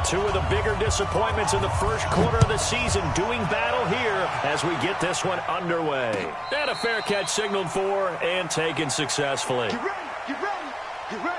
Two of the bigger disappointments in the first quarter of the season doing battle here as we get this one underway. And a fair catch signaled for and taken successfully. Get ready, get ready, get ready.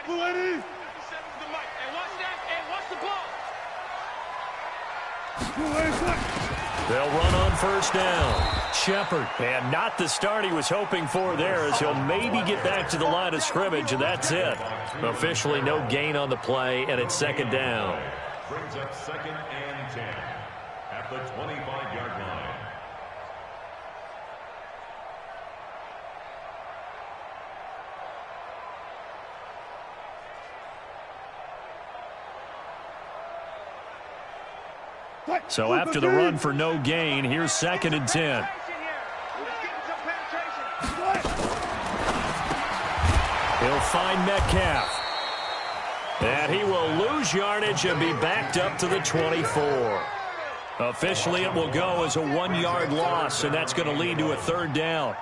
Ladies! And watch that, and watch the ball. They'll run on first down. Shepard, and not the start he was hoping for there, as he'll maybe get back to the line of scrimmage, and that's it. Officially no gain on the play, and it's second down. Brings up 2nd and 10 at the 25-yard line. So after the run for no gain, here's 2nd and 10. He'll find Metcalf. And he will lose yardage and be backed up to the 24. Officially, it will go as a 1-yard loss, and that's going to lead to a 3rd down.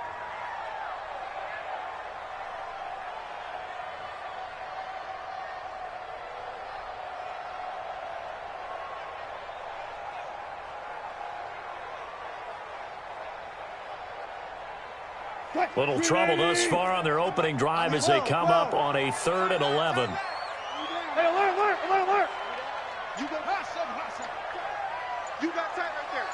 Little trouble thus far on their opening drive as they come up on a 3rd and 11. Hey, alert! You got hot something. You got tight right there.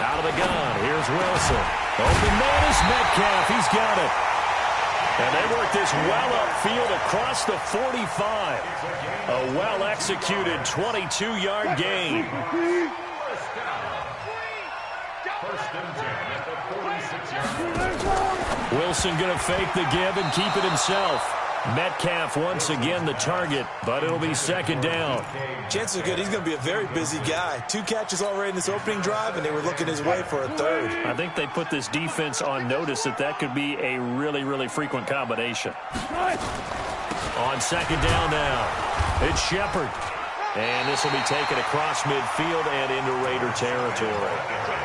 Out of the gun, here's Wilson. Open man is Metcalf, he's got it. And they work this well upfield across the 45. A well-executed 22-yard gain. First and 10 at the 46-yard line. Wilson going to fake the give and keep it himself. Metcalf once again the target, but it'll be 2nd down. Chances are good he's going to be a very busy guy. 2 catches already in this opening drive, and they were looking his way for a 3rd. I think they put this defense on notice that could be a really, really frequent combination. On 2nd down now, it's Shepard. And this will be taken across midfield and into Raider territory.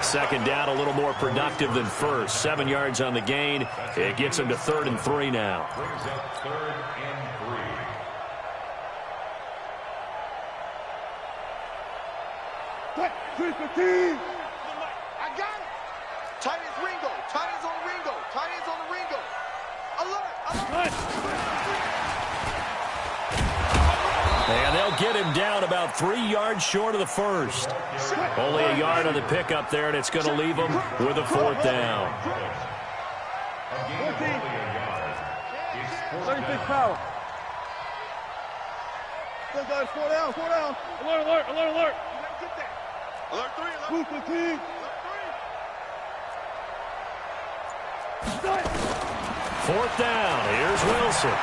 2nd down, a little more productive than first. 7 yards on the gain. It gets them to 3rd and 3 now. Brings up 3rd and 3. I got it. Tight ends Ringo. Tight ends on the Ringo. Tight ends on the Ringo. Alert. And they'll get him down about 3 yards short of the first. Only a yard on the pickup there, and it's going to leave him with a 4th down. A gain of only a yard. It's 36 power. Go, guys, 4 down. Alert. You gotta get that. Alert 3. Move the team. Alert 3. 4th down. Here's Wilson.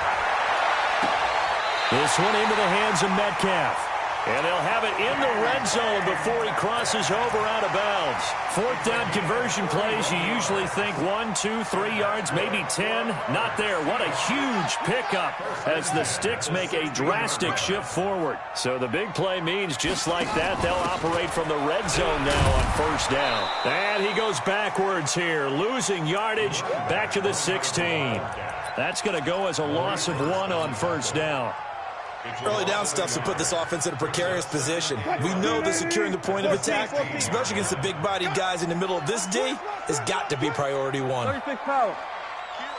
This one into the hands of Metcalf. And they'll have it in the red zone before he crosses over out of bounds. 4th down conversion plays, you usually think 1, 2, 3 yards, maybe 10. Not there. What a huge pickup as the Sticks make a drastic shift forward. So the big play means just like that, they'll operate from the red zone now on 1st down. And he goes backwards here, losing yardage back to the 16. That's going to go as a loss of 1 on 1st down. Early down stuff to put this offense in a precarious position. We know that securing the point of attack, especially against the big-bodied guys in the middle of this D, has got to be priority 1. 36 power.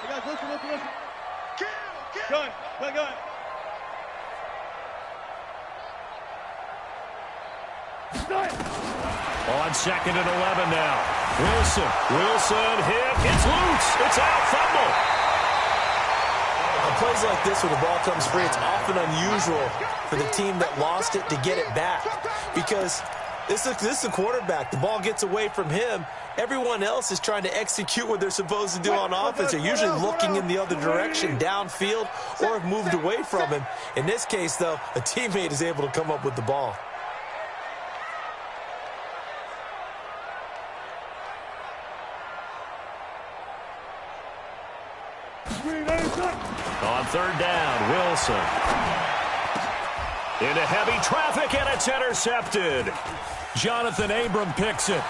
Guys, listen. Gun. On 2nd and 11 now. Wilson hit. It's loose. It's out. Fumble. A plays like this where the ball comes free, it's often unusual for the team that lost it to get it back because this is a quarterback. The ball gets away from him. Everyone else is trying to execute what they're supposed to do on offense. They're usually looking in the other direction, downfield, or have moved away from him. In this case, though, a teammate is able to come up with the ball. On third down, Wilson. Into heavy traffic, and it's intercepted. Jonathan Abram picks it.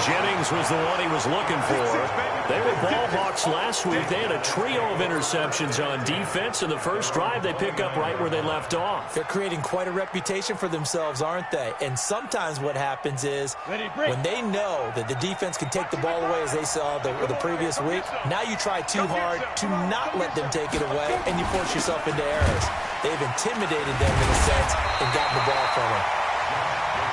Jennings was the one he was looking for. They were ball hawks last week. They had a trio of interceptions on defense. In the first drive, they pick up right where they left off. They're creating quite a reputation for themselves, aren't they? And sometimes what happens is when they know that the defense can take the ball away, as they saw the previous week, now you try too hard to not let them take it away, and you force yourself into errors. They've intimidated them in a sense and gotten the ball from them.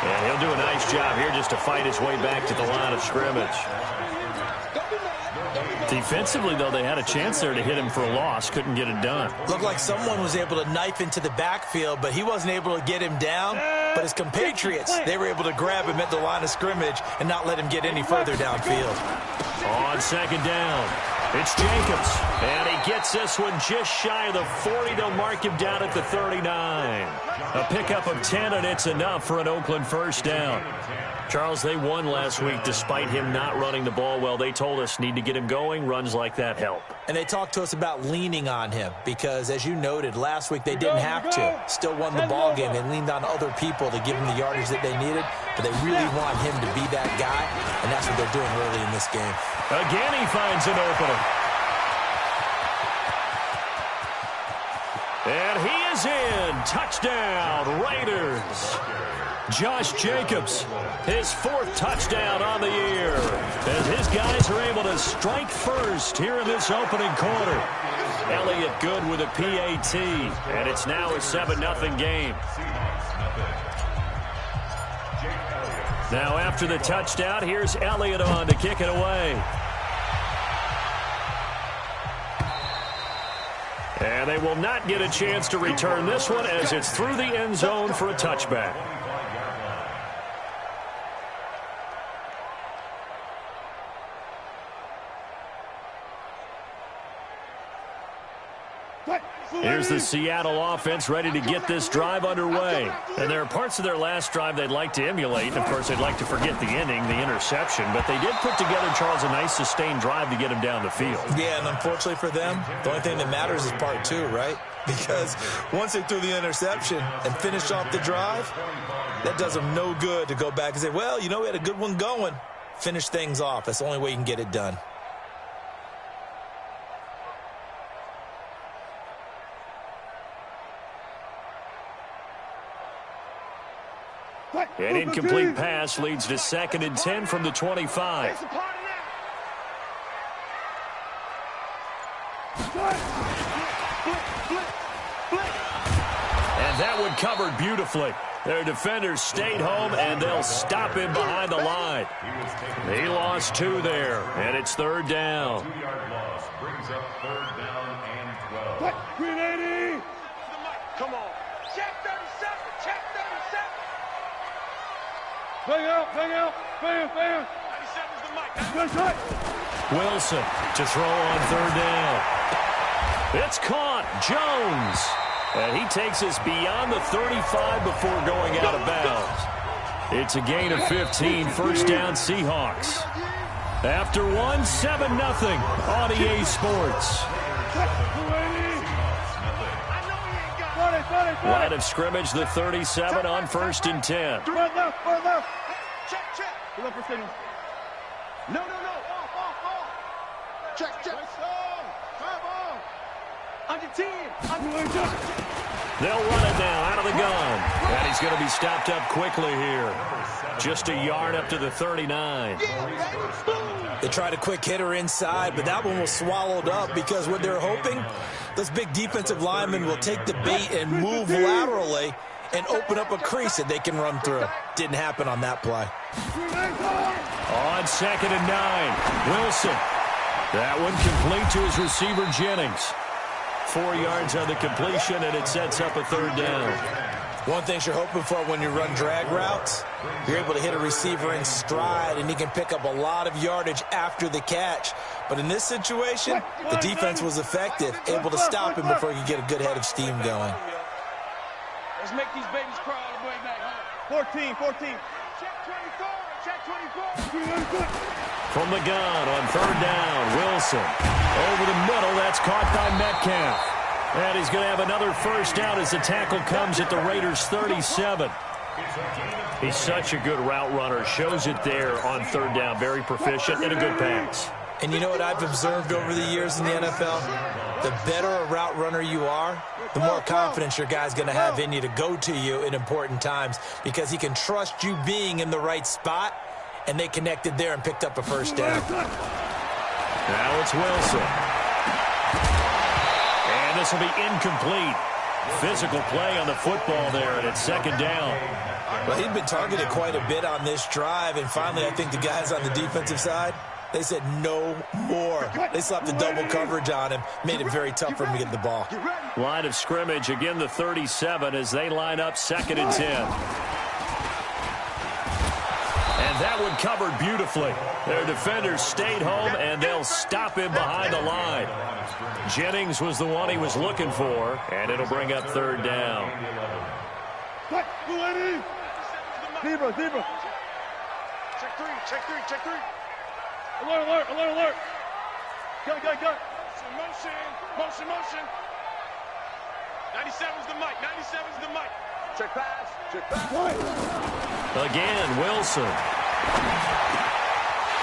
And he'll do a nice job here just to fight his way back to the line of scrimmage. Defensively, though, they had a chance there to hit him for a loss. Couldn't get it done. Looked like someone was able to knife into the backfield, but he wasn't able to get him down. But his compatriots, they were able to grab him at the line of scrimmage and not let him get any further downfield. On second down, it's Jacobs. And he gets this one just shy of the 40. They'll mark him down at the 39. A pickup of 10, and it's enough for an Oakland first down. Charles, they won last week despite him not running the ball well. They told us need to get him going. Runs like that help. And they talked to us about leaning on him because, as you noted, last week they didn't have to. Still won the ball game. They leaned on other people to give him the yardage that they needed, but they really want him to be that guy, and that's what they're doing early in this game. Again, he finds an opening. And he is in. Touchdown, Raiders. Josh Jacobs, his 4th touchdown on the year, as his guys are able to strike first here in this opening quarter. Elliott good with a PAT, and it's now a 7-0 game. Now after the touchdown, here's Elliott on to kick it away. And they will not get a chance to return this one as it's through the end zone for a touchback. Here's the Seattle offense ready to get this drive underway. And there are parts of their last drive they'd like to emulate. And, of course, they'd like to forget the ending, the interception. But they did put together, Charles, a nice sustained drive to get him down the field. Yeah, and unfortunately for them, the only thing that matters is part 2, right? Because once they threw the interception and finished off the drive, that does them no good to go back and say, well, you know, we had a good one going. Finish things off. That's the only way you can get it done. An incomplete pass leads to 2nd and 10 from the 25. And that one covered beautifully. Their defenders stayed home, and they'll stop him behind the line. He lost 2 there, and it's 3rd down. 2-yard loss brings up 3rd down and 12. 380. Come on. Check 37. Check 37. Bang out. Bam. 37's the mic. Good shot. Wilson to throw on 3rd down. It's caught. Jones. And he takes us beyond the 35 before going out of bounds. It's a gain of 15. First down, Seahawks. After one, 7-0 on EA Sports. Line of scrimmage, the 37 on 1st and 10. Right left. Check. Go for signal. No. Off. Check. Under 10. They'll run it now out of the gun. And he's going to be stopped up quickly here. Just a yard up to the 39. They tried a quick hitter inside, but that one was swallowed up because what they're hoping, those big defensive linemen will take the bait and move laterally and open up a crease that they can run through. Didn't happen on that play. On 2nd and 9, Wilson. That one complete to his receiver, Jennings. 4 yards on the completion, and it sets up a third down. One thing you're hoping for when you run drag routes, you're able to hit a receiver in stride, and he can pick up a lot of yardage after the catch. But in this situation, the defense was effective, able to stop him before he could get a good head of steam going. Let's make these babies crawl all the way back home. 14. Check 24. Check 24. From the gun on third down, Wilson. Over the middle, that's caught by Metcalf. And he's going to have another first down as the tackle comes at the Raiders' 37. He's such a good route runner. Shows it there on third down. Very proficient and a good pass. And you know what I've observed over the years in the NFL? The better a route runner you are, the more confidence your guy's going to have in you to go to you in important times because he can trust you being in the right spot, and they connected there and picked up a first down. Now it's Wilson. And this will be incomplete. Physical play on the football there, and it's second down. Well, he'd been targeted quite a bit on this drive, and finally I think the guys on the defensive side, they said no more. They slapped the double coverage on him, made it very tough for him to get the ball. Line of scrimmage, again the 37 as they line up 2nd and 10. And that one covered beautifully. Their defenders stayed home, and they'll stop him behind the line. Jennings was the one he was looking for, and it'll bring up third down. Zebra. Check three. Alert. Go. Motion. 97's the mic. Check pass. Again, Wilson.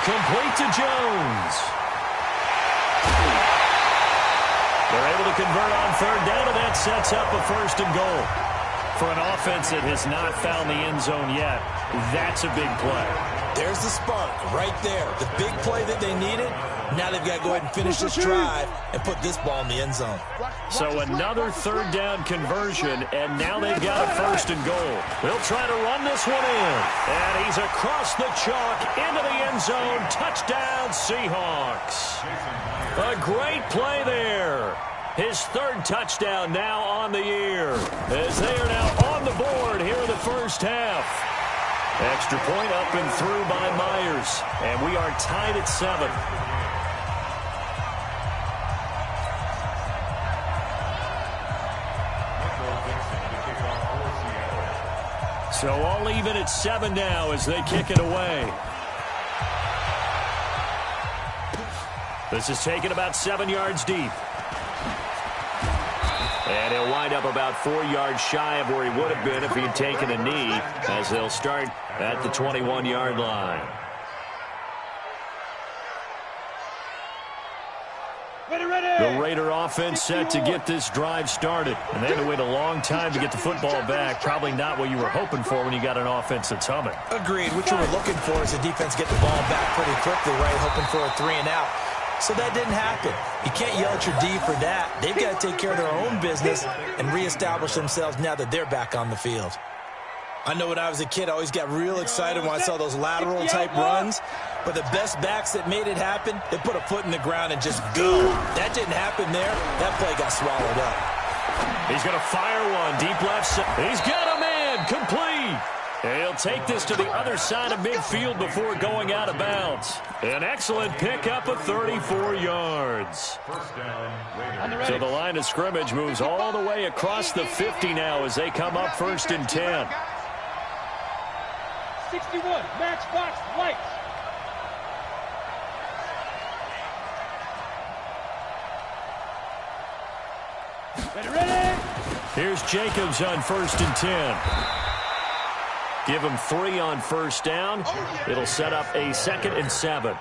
Complete to Jones. They're able to convert on third down, and that sets up a 1st and goal. For an offense that has not found the end zone yet, that's a big play. There's the spark right there. The big play that they needed. Now they've got to go ahead and finish this drive and put this ball in the end zone. So another third down conversion, and now they've got a 1st and goal. They'll try to run this one in. And he's across the chalk into the end zone. Touchdown, Seahawks. A great play there. His 3rd touchdown now on the year, as they are now on the board here in the first half. Extra point up and through by Myers, and we are tied at 7. So all even at 7 now as they kick it away. This is taken about 7 yards deep. And he'll wind up about 4 yards shy of where he would have been if he'd taken a knee, as they'll start at the 21-yard line. The Raider offense set to get this drive started. And they had to wait a long time to get the football back. Probably not what you were hoping for when you got an offense that's humming. Agreed. What you were looking for is the defense get the ball back pretty quickly, right? Hoping for a 3 and out. So that didn't happen. You can't yell at your D for that. They've got to take care of their own business and reestablish themselves now that they're back on the field. I know when I was a kid, I always got real excited when I saw those lateral-type runs. But the best backs that made it happen, they put a foot in the ground and just go. That didn't happen there. That play got swallowed up. He's going to fire one deep left side. He's got a man complete. And he'll take this to the other side of midfield before going out of bounds. An excellent pickup of 34 yards. So the line of scrimmage moves all the way across the 50 now as they come up 1st and 10. 61, matchbox lights. Ready? Here's Jacobs on 1st and 10. Give him 3 on 1st down. It'll set up a 2nd and 7.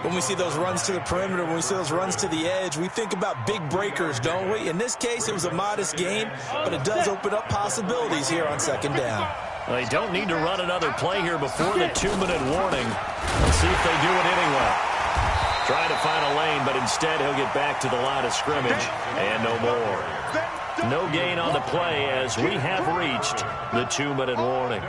When we see those runs to the perimeter, when we see those runs to the edge, we think about big breakers, don't we? In this case, it was a modest gain, but it does open up possibilities here on 2nd down. They don't need to run another play here before the 2-minute warning. Let's see if they do it anyway. Trying to find a lane, but instead he'll get back to the line of scrimmage and no more. No gain on the play as we have reached the 2-minute warning.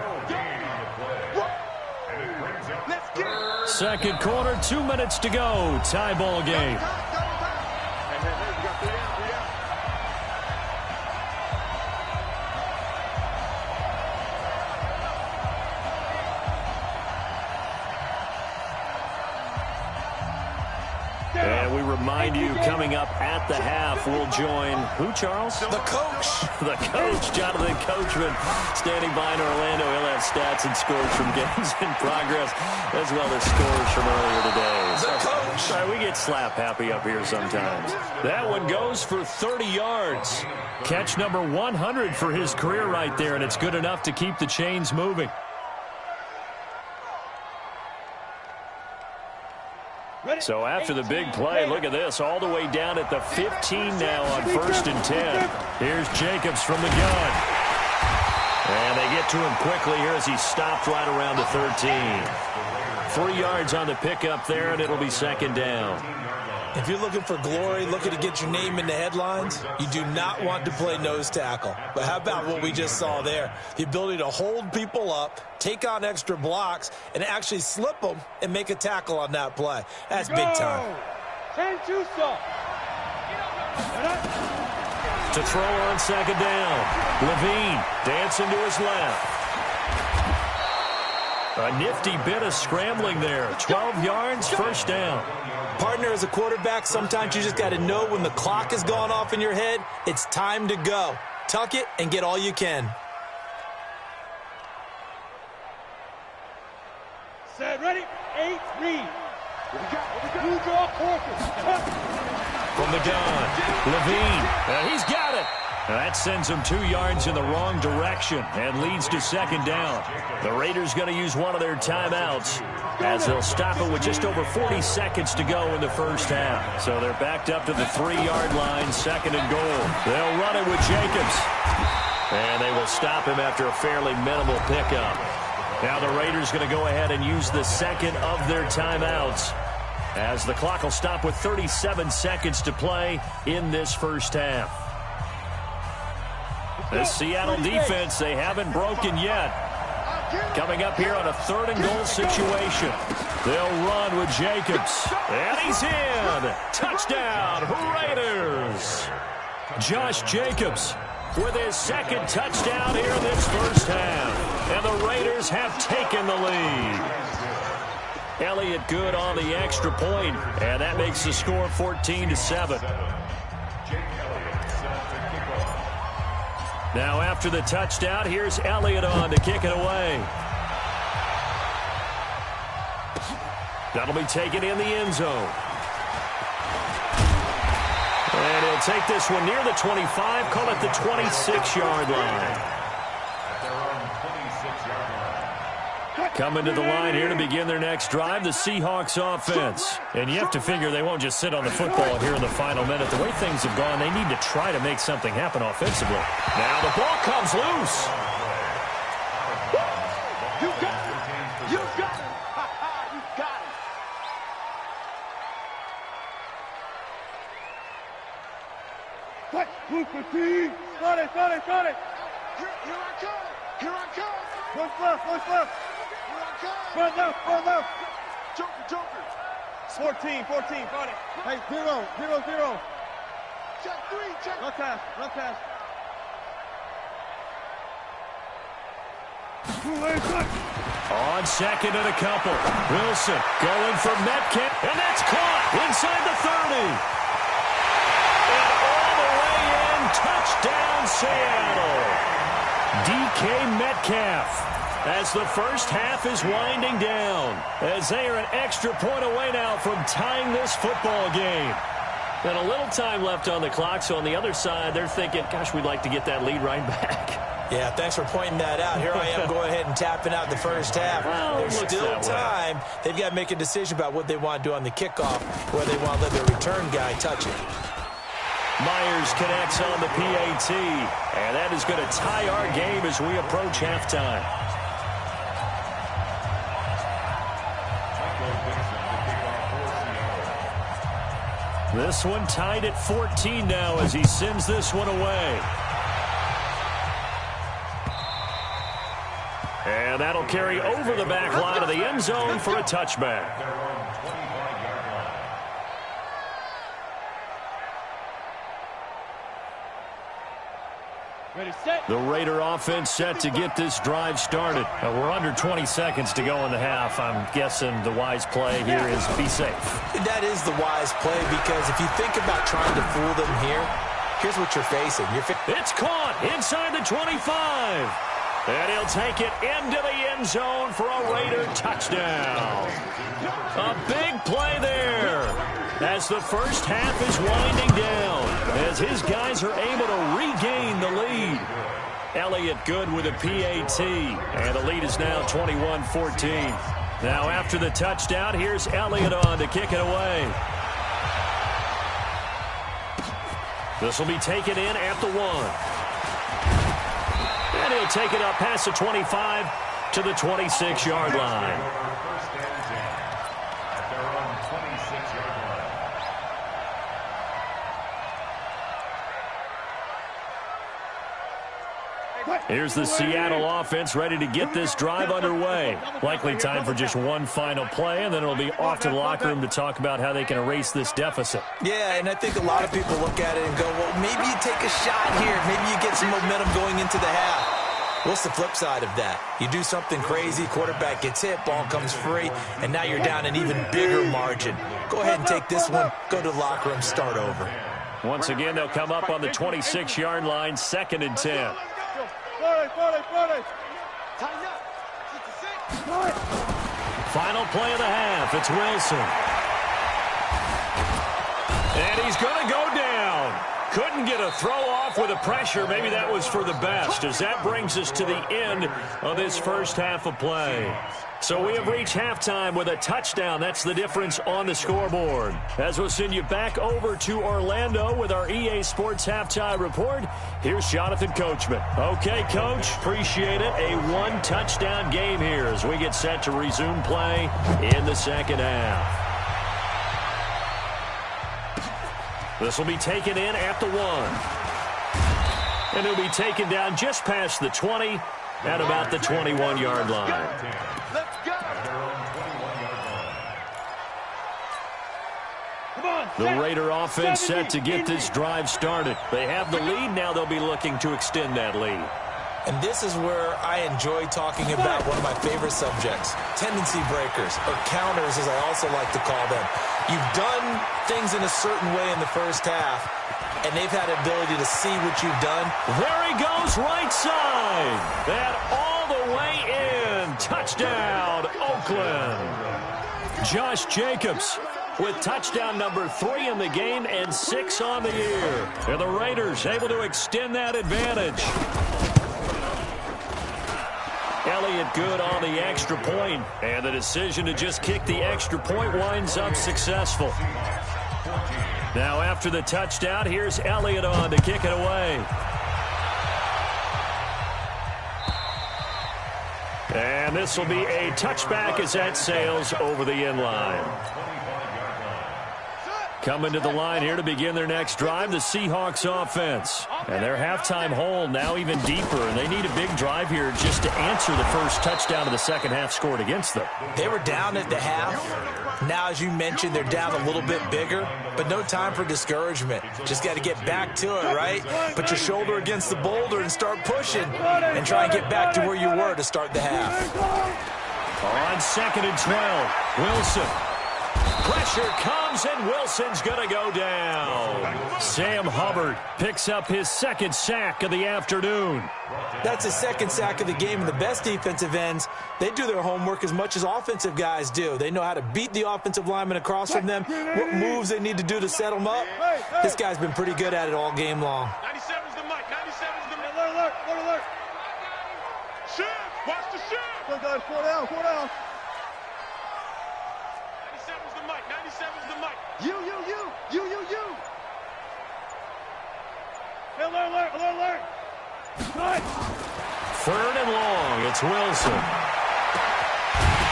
second quarter, 2 minutes to go. Tie ball game. And we remind you, coming up at the half, we'll join who, Charles? The coach. The coach, Jonathan Coachman, standing by in Orlando. He'll have stats and scores from games in progress, as well as scores from earlier today. The coach. All right, we get slap happy up here sometimes. That one goes for 30 yards. Catch number 100 for his career right there, and it's good enough to keep the chains moving. So after the big play, look at this, all the way down at the 15 now on 1st and 10. Here's Jacobs from the gun. And they get to him quickly here as he stopped right around the 13. 3 yards on the pickup there, and it'll be 2nd down. If you're looking for glory, looking to get your name in the headlines, you do not want to play nose tackle. But how about what we just saw there? The ability to hold people up, take on extra blocks, and actually slip them and make a tackle on that play. That's big time. To throw on 2nd down. Levine dancing to his left. A nifty bit of scrambling there. 12 yards, 1st down. Partner, as a quarterback, sometimes you just got to know when the clock has gone off in your head, it's time to go. Tuck it and get all you can. Set, ready, 8, read. You draw quarters. From the gun, Levine, and he's got it. That sends him 2 yards in the wrong direction and leads to 2nd down. The Raiders going to use one of their timeouts as they'll stop it with just over 40 seconds to go in the 1st half. So they're backed up to the 3-yard line, 2nd and goal. They'll run it with Jacobs. And they will stop him after a fairly minimal pickup. Now the Raiders going to go ahead and use the 2nd of their timeouts, as the clock will stop with 37 seconds to play in this 1st half. The Seattle defense, they haven't broken yet. Coming up here on a 3rd and goal situation. They'll run with Jacobs. And he's in. Touchdown, Raiders. Josh Jacobs with his 2nd touchdown here in this 1st half. And the Raiders have taken the lead. Elliott good on the extra point, and that makes the score 14-7. Now after the touchdown, here's Elliott on to kick it away. That'll be taken in the end zone. And he'll take this one near the 25, call it the 26-yard line. Coming to the line here to begin their next drive, the Seahawks offense. And you have to figure they won't just sit on the football here in the final minute. The way things have gone, they need to try to make something happen offensively. Now the ball comes loose. You got it. You got it. You got it. What? Move for T. Got it. Here I come. Here I come. What's left? Here I come. Front left. Joker. 14, got it. Hey, 0. Check 3, check. Left pass. On 2nd and a couple. Wilson going for Metcalf, and that's caught inside the 30. And all the way in, touchdown Seattle. DK Metcalf, as the 1st half is winding down, as they are an extra point away now from tying this football game. And a little time left on the clock, so on the other side, they're thinking, gosh, we'd like to get that lead right back. Yeah, thanks for pointing that out. Here I am going ahead and tapping out the 1st half. Well, there's still time. They've got to make a decision about what they want to do on the kickoff, where they want to let their return guy touch it. Myers connects on the PAT, and that is going to tie our game as we approach halftime. This one tied at 14 now as he sends this one away. And that'll carry over the back line of the end zone for a touchback. The Raider offense set to get this drive started. We're under 20 seconds to go in the half. I'm guessing the wise play here is be safe. That is the wise play, because if you think about trying to fool them here, here's what you're facing. It's caught inside the 25. And he'll take it into the end zone for a Raider touchdown. A big play there as the first half is winding down, as his guys are able to regain the lead. Elliott good with a PAT, and the lead is now 21-14. Now after the touchdown, here's Elliott on to kick it away. This will be taken in at the 1. And he'll take it up past the 25 to the 26-yard line. Here's the Seattle offense ready to get this drive underway. Likely time for just one final play, and then it'll be off to the locker room to talk about how they can erase this deficit. Yeah, and I think a lot of people look at it and go, well, maybe you take a shot here. Maybe you get some momentum going into the half. What's the flip side of that? You do something crazy, quarterback gets hit, ball comes free, and now you're down an even bigger margin. Go ahead and take this one, go to the locker room, start over. Once again, they'll come up on the 26-yard line, 2nd and 10. Final play of the half. It's Wilson. And he's going to go down. Couldn't get a throw off with the pressure. Maybe that was for the best, as that brings us to the end of this first half of play. So we have reached halftime with a touchdown. That's the difference on the scoreboard. As we'll send you back over to Orlando with our EA Sports Halftime Report, here's Jonathan Coachman. Okay, Coach, appreciate it. A one-touchdown game here as we get set to resume play in the second half. This will be taken in at the 1. And it'll be taken down just past the 20 at about the 21-yard line. Let's go. The Raider offense set to get this drive started. They have the lead. Now they'll be looking to extend that lead. And this is where I enjoy talking about one of my favorite subjects, tendency breakers, or counters as I also like to call them. You've done things in a certain way in the first half, and they've had the ability to see what you've done. There he goes, right side. That all the way in. Touchdown, Oakland. Josh Jacobs with touchdown number 3 in the game and 6 on the year. And the Raiders able to extend that advantage. Elliott good on the extra point, and the decision to just kick the extra point winds up successful. Now after the touchdown, here's Elliott on to kick it away. And this will be a touchback as that sails over the end line. Coming to the line here to begin their next drive, the Seahawks offense. And their halftime hole now even deeper, and they need a big drive here just to answer the first touchdown of the second half scored against them. They were down at the half. Now, as you mentioned, they're down a little bit bigger, but no time for discouragement. Just got to get back to it, right? Put your shoulder against the boulder and start pushing and try and get back to where you were to start the half. On 2nd and 12, Wilson. Pressure comes, and Wilson's going to go down. Sam Hubbard picks up his 2nd sack of the afternoon. That's his 2nd sack of the game, and the best defensive ends, they do their homework as much as offensive guys do. They know how to beat the offensive lineman across from them, what moves they need to do to set them up. This guy's been pretty good at it all game long. 97's the mic. 97's the mic. Alert. Shift. Watch the shift. Go, guys. 4 down. 97's the mic. 97's the mic. You. Alert. 3rd and long, it's Wilson.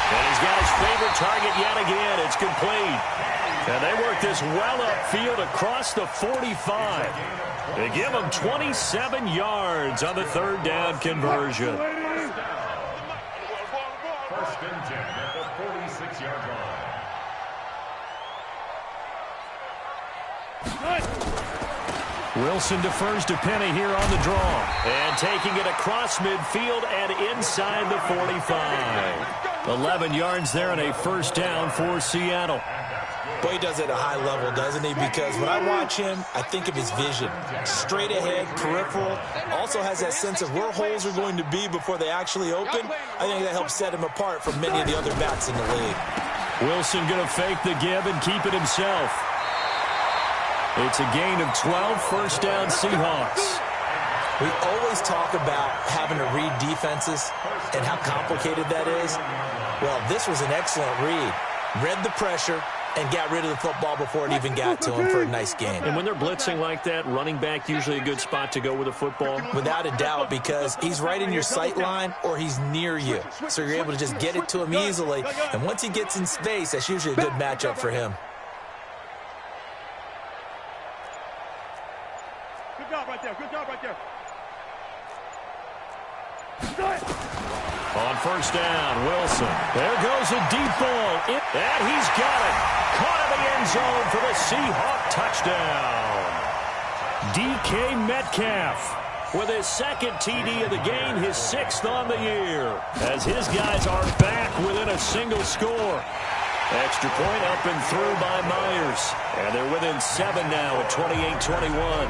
And he's got his favorite target yet again. It's complete. And they work this well upfield across the 45. They give him 27 yards on the 3rd down conversion. Wilson defers to Penny here on the draw. And taking it across midfield and inside the 45. 11 yards there and a first down for Seattle. Boy, he does it at a high level, doesn't he? Because when I watch him, I think of his vision. Straight ahead, peripheral. Also has that sense of where holes are going to be before they actually open. I think that helps set him apart from many of the other backs in the league. Wilson going to fake the give and keep it himself. It's a gain of 12, first down Seahawks. We always talk about having to read defenses and how complicated that is. Well, this was an excellent read. Read the pressure and got rid of the football before it even got to him for a nice gain. And when they're blitzing like that, running back usually a good spot to go with a football? Without a doubt, because he's right in your sight line or he's near you. So you're able to just get it to him easily. And once he gets in space, that's usually a good matchup for him. Good job right there. Good job right there. On first down, Wilson. There goes a deep ball. And he's got it. Caught in the end zone for the Seahawk touchdown. DK Metcalf with his second TD of the game, his 6th on the year. As his guys are back within a single score. Extra point up and through by Myers. And they're within 7 now at 28-21.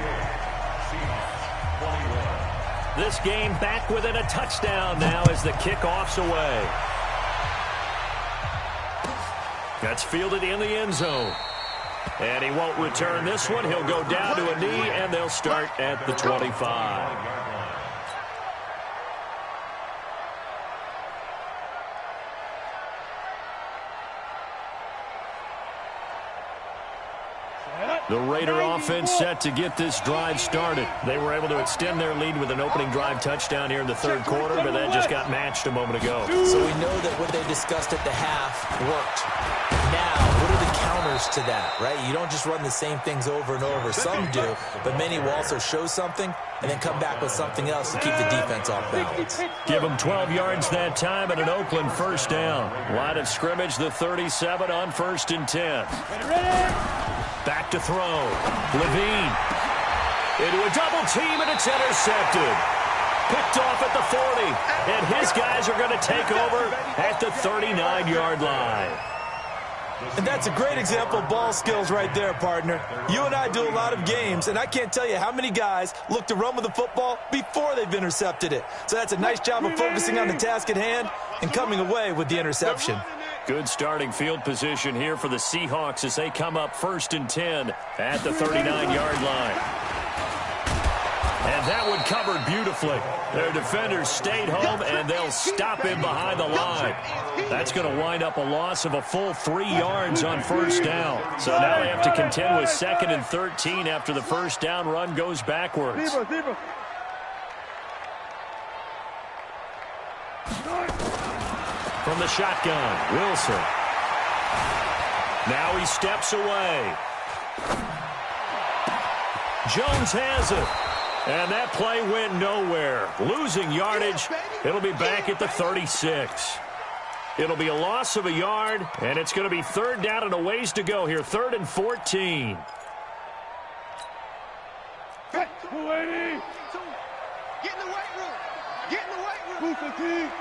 This game back within a touchdown now as the kickoff's away. That's fielded in the end zone. And he won't return this one. He'll go down to a knee, and they'll start at the 25. The Raider offense set to get this drive started. They were able to extend their lead with an opening drive touchdown here in the third quarter, but that just got matched a moment ago. So we know that what they discussed at the half worked. Now, what are the counters to that, right? You don't just run the same things over and over. Some do, but many will also show something and then come back with something else to keep the defense off balance. Give them 12 yards that time and an Oakland first down. Line of scrimmage, the 37 on 1st and 10. Back to throw. Levine. Into a double team, and it's intercepted. Picked off at the 40. And his guys are going to take over at the 39-yard line. And that's a great example of ball skills right there, partner. You and I do a lot of games, and I can't tell you how many guys look to run with the football before they've intercepted it. So that's a nice job of focusing on the task at hand and coming away with the interception. Good starting field position here for the Seahawks as they come up 1st and 10 at the 39-yard line. And that one covered beautifully. Their defenders stayed home, and they'll stop him behind the line. That's going to wind up a loss of a full 3 yards on first down. So now they have to contend with 2nd and 13 after the first down run goes backwards. From the shotgun, Wilson. Now he steps away. Jones has it. And that play went nowhere. Losing yardage. It'll be back at the 36. It'll be a loss of a yard, and it's going to be 3rd down and a ways to go here. 3rd and 14. Get in the weight room. Get in the weight room. Who's the team?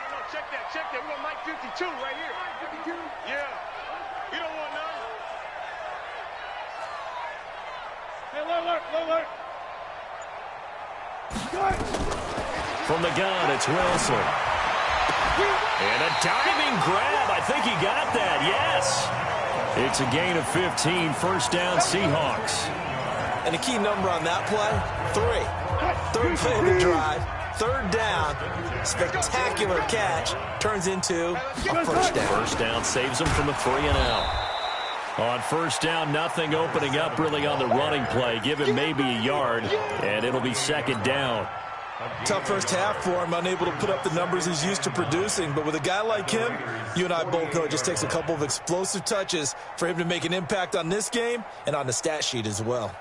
No, check that. We got Mike 52 right here. Mike 52? Yeah. You don't want none. Hey, alert. From the gun, it's Wilson. And a diving grab. I think he got that. Yes. It's a gain of 15. First down, Seahawks. And a key number on that play, 3. 3rd play of the drive. 3rd down. Spectacular catch. Turns into a first down. First down saves them from a 3 and out. On first down, nothing opening up really on the running play. Give him maybe a yard, and it'll be 2nd down. Tough first half for him, unable to put up the numbers he's used to producing. But with a guy like him, you and I both know it just takes a couple of explosive touches for him to make an impact on this game and on the stat sheet as well.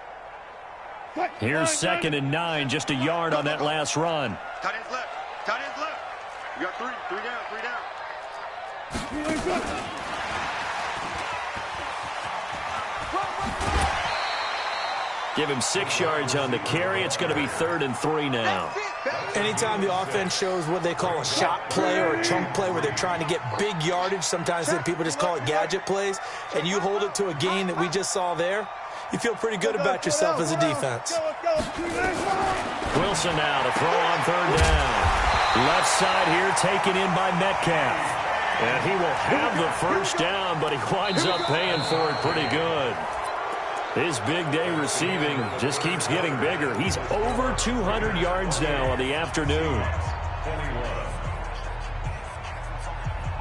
Here's 2nd and 9, just a yard on that last run. Tight ends left. You got 3 down. Give him 6 yards on the carry. It's going to be 3rd and 3 now. Anytime the offense shows what they call a shot play or a chunk play where they're trying to get big yardage, sometimes people just call it gadget plays, and you hold it to a gain that we just saw there, you feel pretty good about yourself as a defense. Wilson now to throw on 3rd down. Left side here taken in by Metcalf. And he will have the first down, but he winds up paying for it pretty good. His big day receiving just keeps getting bigger. He's over 200 yards now on the afternoon.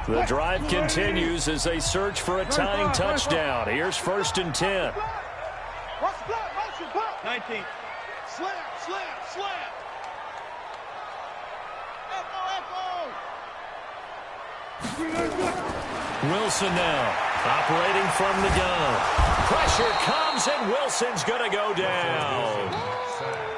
The drive continues as they search for a tying touchdown. Here's 1st and 10. 19. Slam, slam, slam. Wilson now operating from the gun. Pressure comes, and Wilson's going to go down.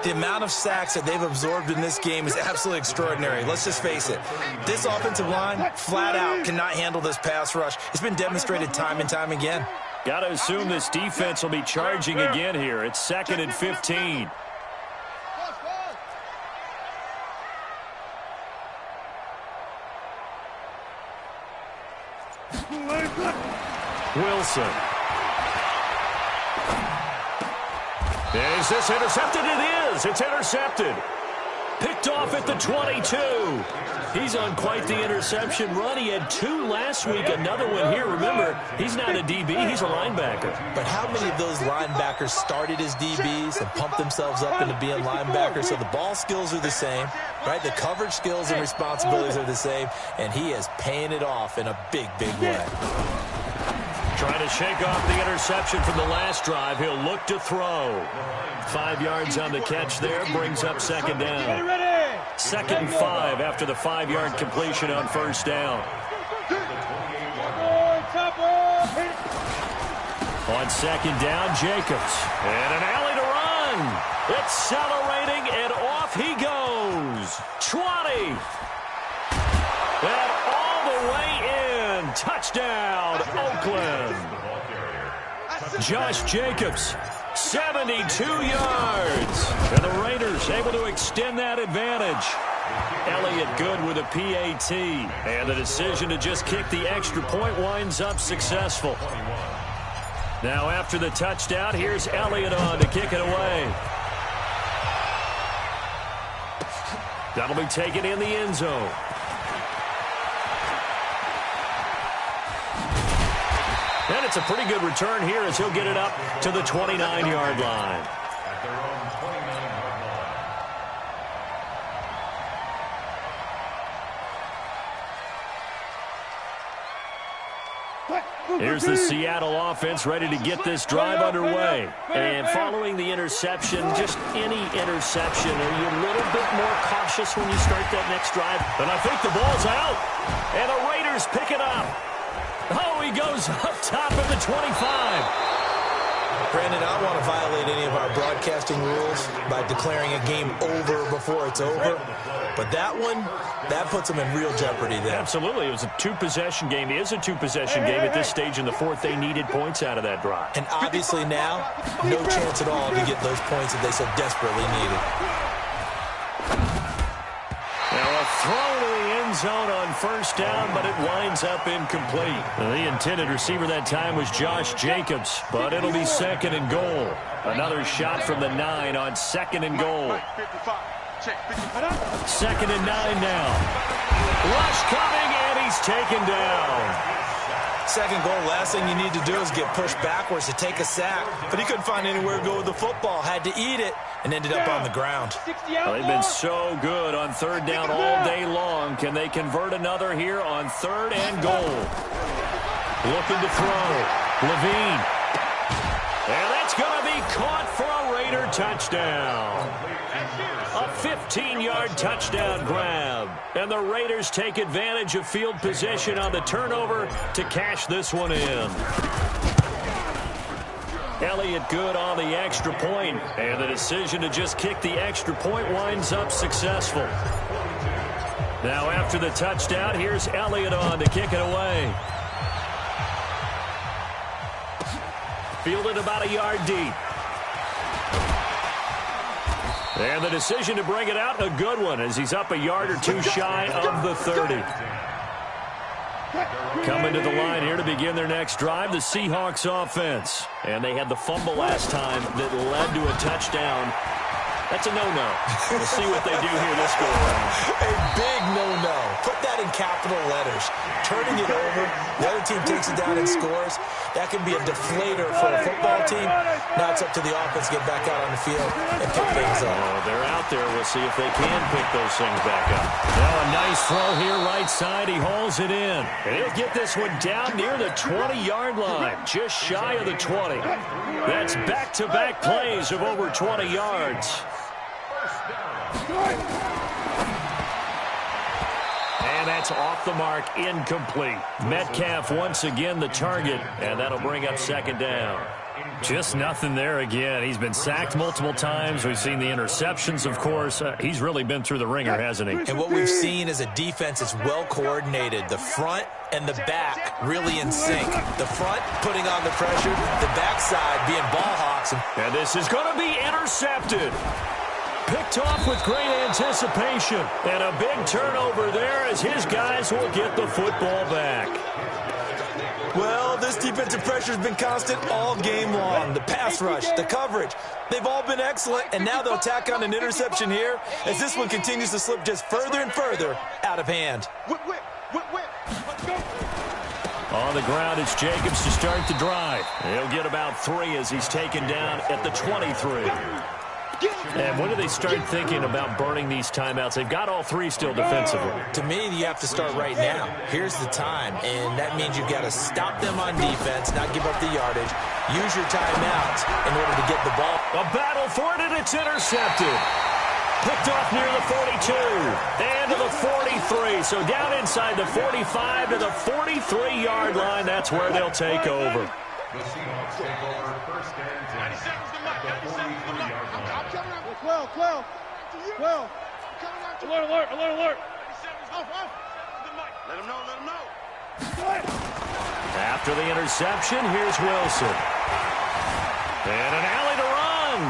The amount of sacks that they've absorbed in this game is absolutely extraordinary. Let's just face it. This offensive line, flat out, cannot handle this pass rush. It's been demonstrated time and time again. Got to assume this defense will be charging again here. It's 2nd and 15. Wilson. Is this intercepted? It is. It's intercepted. Picked off at the 22. He's on quite the interception run. He had 2 last week, another one here. Remember, he's not a DB, he's a linebacker. But how many of those linebackers started as DBs and pumped themselves up into being linebackers? So the ball skills are the same, right? The coverage skills and responsibilities are the same, and he is paying it off in a big, big way. Trying to shake off the interception from the last drive. He'll look to throw. 5 yards on the catch there, brings up 2nd down. 2nd and 5 after the 5-yard completion on 1st down. On 2nd down, Jacobs. And an alley to run. Accelerating, and off he goes. 20. And all the way in. Touchdown, Oakland. Josh Jacobs, 72 yards. And the Raiders able to extend that advantage. Elliott Good with a PAT. And the decision to just kick the extra point winds up successful. Now after the touchdown, here's Elliott on to kick it away. That'll be taken in the end zone. And it's a pretty good return here as he'll get it up to the 29-yard line. Here's the Seattle offense ready to get this drive underway. And following the interception, just any interception, are you a little bit more cautious when you start that next drive? And I think the ball's out. And the Raiders pick it up. Oh, he goes up top of the 25. Brandon, I don't want to violate any of our broadcasting rules by declaring a game over before it's over. But that one, that puts them in real jeopardy there. Absolutely. It was a 2-possession game. It is a 2-possession game at this stage in the fourth. They needed points out of that drive. And obviously now, no chance at all to get those points that they so desperately needed. Now a throw to the end zone on 1st down, but it winds up incomplete. The intended receiver that time was Josh Jacobs, but it'll be 2nd and goal. Another shot from the 9 on 2nd and goal. 2nd and 9 now. Rush coming, and he's taken down. 2nd goal, last thing you need to do is get pushed backwards to take a sack. But he couldn't find anywhere to go with the football. Had to eat it and ended up on the ground. Well, they've been so good on 3rd down all day long. Can they convert another here on 3rd and goal? Looking to throw. Levine. And that's going to be caught for a Raider touchdown. A 15-yard touchdown grab. And the Raiders take advantage of field position on the turnover to cash this one in. Elliott Good on the extra point, and the decision to just kick the extra point winds up successful. Now after the touchdown, here's Elliott on to kick it away. Fielded about a yard deep. And the decision to bring it out, a good one, as he's up a yard or two shy of the 30. Coming to the line here to begin their next drive, the Seahawks offense. And they had the fumble last time that led to a touchdown. That's a no-no. We'll see what they do here this go around. A big no-no. Put that in capital letters. Turning it over, the other team takes it down and scores. That can be a deflator for a football team. Now it's up to the offense to get back out on the field and pick things up. They're out there. We'll see if they can pick those things back up. Now a nice throw here right side. He hauls it in. And he'll get this one down near the 20-yard line, just shy of the 20. That's back-to-back plays of over 20 yards. And that's off the mark, incomplete. Metcalf once again the target, and that'll bring up second down. Just nothing there again. He's been sacked multiple times. We've seen the interceptions, of course. He's really been through the ringer, hasn't he? And what we've seen is a defense that's well coordinated. The front and the back really in sync. The front putting on the pressure, the backside being ball hawks. And this is going to be intercepted. Picked off with great anticipation. And a big turnover there as his guys will get the football back. Well, this defensive pressure has been constant all game long. The pass rush, the coverage, they've all been excellent, and now they'll tack on an interception here as this one continues to slip just further and further out of hand. Whip, whip, whip, whip. Let's go. On the ground, it's Jacobs to start the drive. He'll get about 3 as he's taken down at the 23. And when do they start thinking about burning these timeouts? They've got all 3 still defensively. To me, you have to start right now. Here's the time, and that means you've got to stop them on defense, not give up the yardage. Use your timeouts in order to get the ball. A battle for it, and it's intercepted. Picked off near the 42 and to the 43. So down inside the 45 to the 43-yard line. That's where they'll take over. The Seahawks take over first and 10 at the 43-yard line. 12. Alert. Let him know. After the interception, here's Wilson. And an alley to run.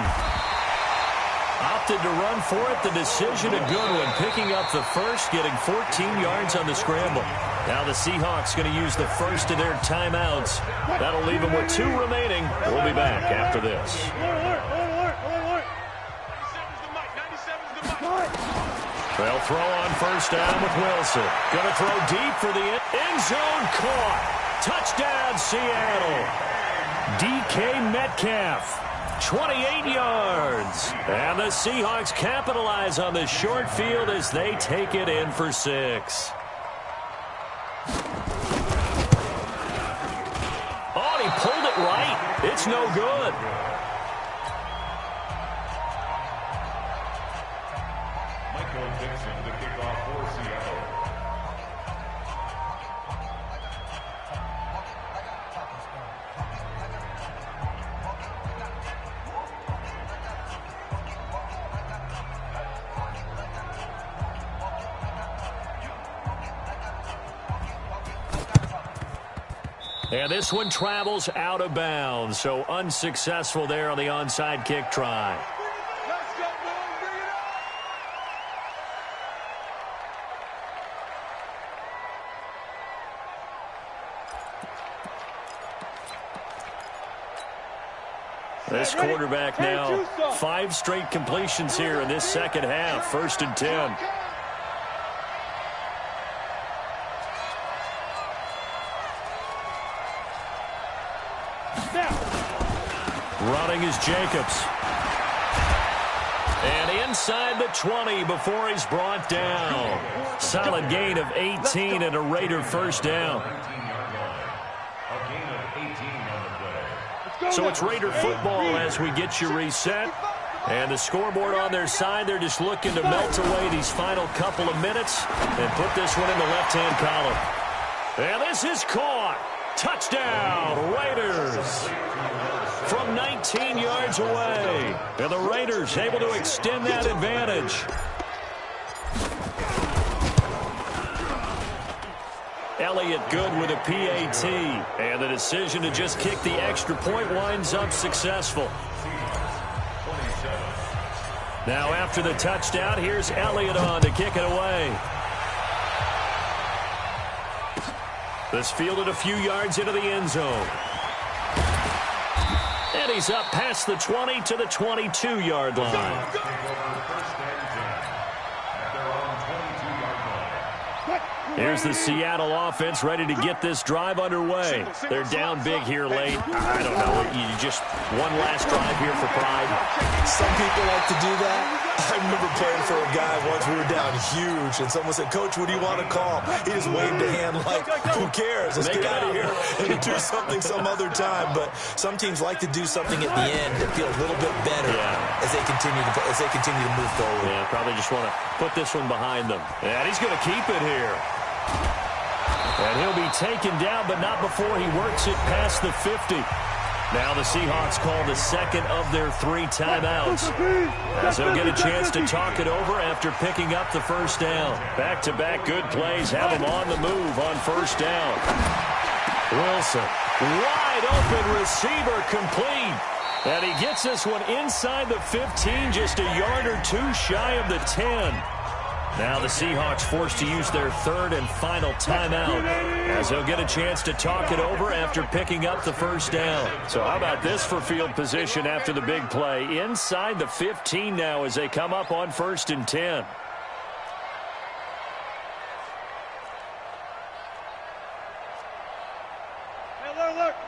Opted to run for it. The decision, a good one. Picking up the first, getting 14 yards on the scramble. Now the Seahawks going to use the first of their timeouts. That'll leave them with 2 remaining. We'll be back after this. They'll throw on first down with Wilson. Going to throw deep for the end zone. Caught. Touchdown, Seattle. DK Metcalf. 28 yards. And the Seahawks capitalize on the short field as they take it in for 6. Oh, and he pulled it right. It's no good. Michael Dixon, the kickoff for Seattle. And this one travels out of bounds, so unsuccessful there on the onside kick try. Let's go, boys. Bring it up. This quarterback now 5 straight completions here in this second half. 1st and 10. Running is Jacobs. And inside the 20 before he's brought down. Solid gain of 18 and a Raider first down. So it's Raider football as we get you reset. And the scoreboard on their side, they're just looking to melt away these final couple of minutes and put this one in the left-hand column. And this is caught. Touchdown, Raiders. From 19 yards away. And the Raiders able to extend that advantage. Elliott good with a PAT. And the decision to just kick the extra point winds up successful. Now after the touchdown, here's Elliott on to kick it away. This fielded a few yards into the end zone. And he's up past the 20 to the 22-yard line. Here's the Seattle offense ready to get this drive underway. They're down big here late. I don't know. You just one last drive here for pride. Some people like to do that. I remember playing for a guy once. We were down huge, and someone said, "Coach, what do you want to call?" He just waved a hand like, "Who cares? Let's get out of here and do something some other time." But some teams like to do something at the end that feels a little bit better as they continue to move forward. Yeah, probably just want to put this one behind them. And he's going to keep it here. And he'll be taken down, but not before he works it past the 50. Now the Seahawks call the second of their 3 timeouts, as they'll get a chance to talk it over after picking up the first down. Back-to-back good plays have him on the move on first down. Wilson, wide open receiver, complete. And he gets this one inside the 15, just a yard or two shy of the 10. Now the Seahawks forced to use their third and final timeout, as they'll get a chance to talk it over after picking up the first down. So how about this for field position after the big play? Inside the 15 now as they come up on 1st and 10.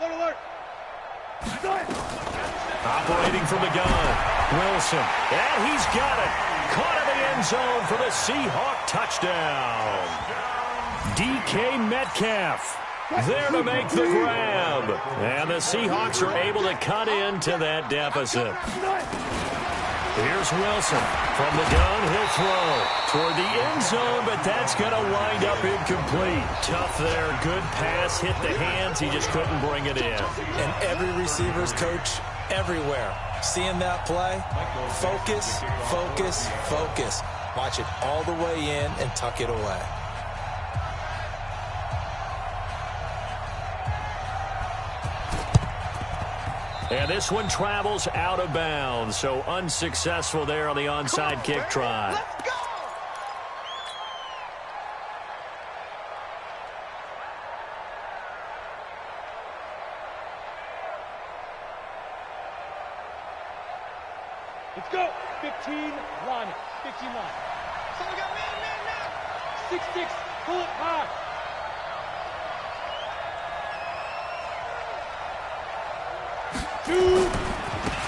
Alert. Operating from the gun, Wilson, and he's got it. Caught in the end zone for the Seahawk touchdown. DK Metcalf there to make the grab. And the Seahawks are able to cut into that deficit. Here's Wilson. From the gun, he'll throw toward the end zone, but that's going to wind up incomplete. Tough there. Good pass. Hit the hands. He just couldn't bring it in. And every receiver's coach everywhere, seeing that play, focus. Watch it all the way in and tuck it away. And this one travels out of bounds, so unsuccessful there on the onside kick try. Let's go! Let's go. 15 line it. 15 line. So we got man now. 6-6. Pull it high.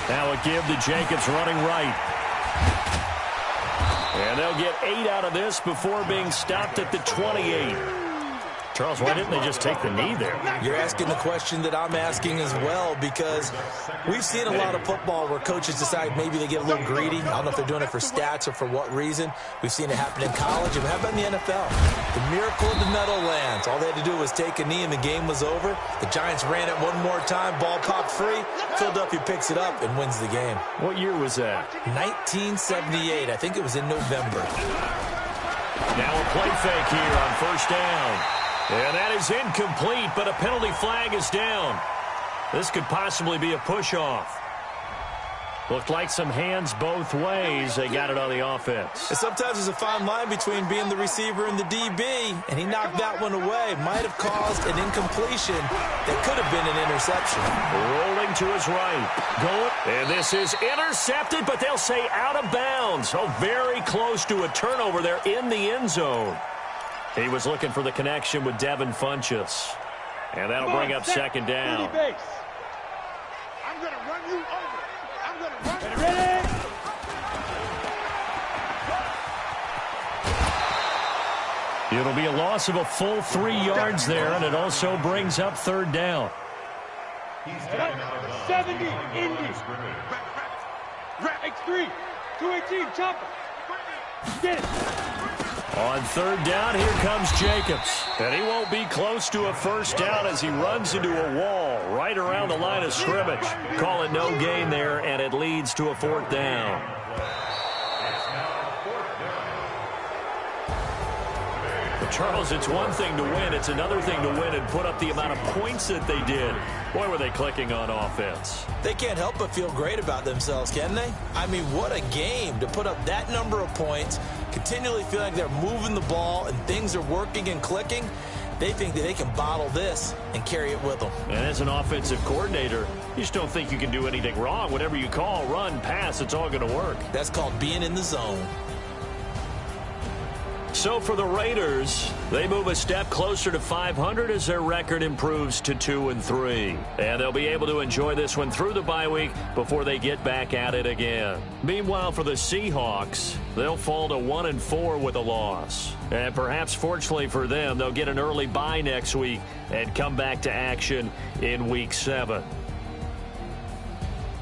Now a give to Jacobs running right. And they'll get 8 out of this before being stopped at the 28. Charles, why didn't they just take the knee there? You're asking the question that I'm asking as well, because we've seen a lot of football where coaches decide maybe they get a little greedy. I don't know if they're doing it for stats or for what reason. We've seen it happen in college, and how about in the NFL? The miracle of the Meadowlands. All they had to do was take a knee, and the game was over. The Giants ran it one more time. Ball popped free. Philadelphia picks it up and wins the game. What year was that? 1978. I think it was in November. Now a play fake here on first down. And that is incomplete, but a penalty flag is down. This could possibly be a push-off. Looked like some hands both ways. They got it on the offense. And sometimes there's a fine line between being the receiver and the DB, and he knocked that one away. Might have caused an incompletion that could have been an interception. Rolling to his right. Going. And this is intercepted, but they'll say out of bounds. Oh, very close to a turnover there in the end zone. He was looking for the connection with Devin Funchess. And that'll bring up second down. I'm going to run you over. I'm going to run you over. Ready? It'll be a loss of a full 3 yards there, and it also brings up third down. 70, Indy. X3, 218, chopper. Get it. On third down, here comes Jacobs. And he won't be close to a first down as he runs into a wall right around the line of scrimmage. Call it no gain there, and it leads to a fourth down. Charles, it's one thing to win. It's another thing to win and put up the amount of points that they did. Boy, were they clicking on offense. They can't help but feel great about themselves, can they? I mean, what a game to put up that number of points, continually feel like they're moving the ball and things are working and clicking. They think that they can bottle this and carry it with them. And as an offensive coordinator, you just don't think you can do anything wrong. Whatever you call, run, pass, it's all going to work. That's called being in the zone. So for the Raiders, they move a step closer to 500 as their record improves to 2-3. And they'll be able to enjoy this one through the bye week before they get back at it again. Meanwhile, for the Seahawks, they'll fall to 1-4 with a loss. And perhaps fortunately for them, they'll get an early bye next week and come back to action in Week 7.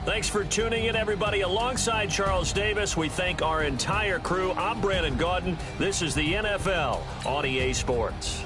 Thanks for tuning in, everybody. Alongside Charles Davis, we thank our entire crew. I'm Brandon Gaudin. This is the NFL on EA Sports.